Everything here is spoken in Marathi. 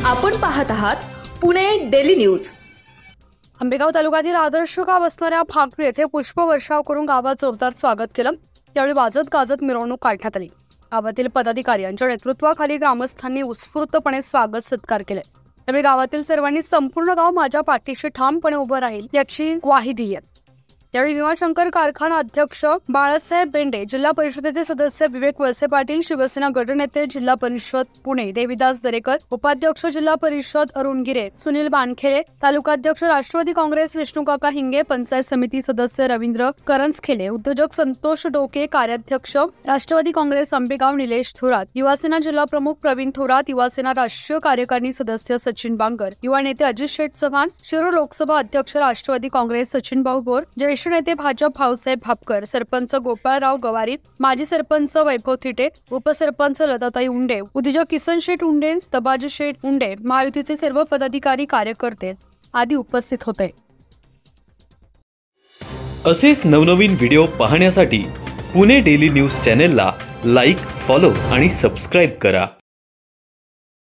आपण पाहत आहात पुणे डेली न्यूज। आंबेगाव तालुक्यातील आदर्श गाव असणाऱ्या फाकरी येथे पुष्पवर्षाव करून गावात जोरदार स्वागत केलं। त्यावेळी वाजत गाजत मिरवणूक काढण्यात आली। गावातील पदाधिकारी यांच्या नेतृत्वाखाली ग्रामस्थांनी उत्स्फूर्तपणे स्वागत सत्कार केले। त्यावेळी गावातील सर्वांनी संपूर्ण गाव माझ्या पाठीशी ठामपणे उभं राहील याची ग्वाही दिली। त्यावेळी भीमाशंकर कारखाना अध्यक्ष बाळासाहेब बेंडे, जिल्हा परिषदेचे सदस्य विवेक वळसे पाटील, शिवसेना गटनेते जिल्हा परिषद पुणे देविदास दरेकर, उपाध्यक्ष जिल्हा परिषद अरुण गिरे, सुनील बानखेले, तालुकाध्यक्ष राष्ट्रवादी काँग्रेस विष्णुकाका हिंगे, पंचायत समिती सदस्य रवींद्र करंजखेले, उद्योजक संतोष डोके, कार्याध्यक्ष राष्ट्रवादी काँग्रेस आंबेगाव निलेश थोरात, युवासेना जिल्हा प्रमुख प्रवीण थोरात, युवासेना राष्ट्रीय कार्यकारिणी सदस्य सचिन बांगर, युवा नेते अजित शेठ चव्हाण, शिरूर लोकसभा अध्यक्ष राष्ट्रवादी काँग्रेस सचिन भाऊ बोर, ज्येष्ठ नेते भाजप भाऊसाहेब भापकर, सरपंच गोपाळराव गवारी, माजी सरपंच वैभव थिटे, उपसरपंच लताताई उंडे, उद्योजक किसन शेठ उंडे, तबाजी शेठ उंडे, महायुतीचे सर्व पदाधिकारी कार्यकर्ते आदी उपस्थित होते। असेच नवनवीन व्हिडिओ पाहण्यासाठी पुणे डेली न्यूज चॅनेलला लाईक, फॉलो आणि सबस्क्राईब करा।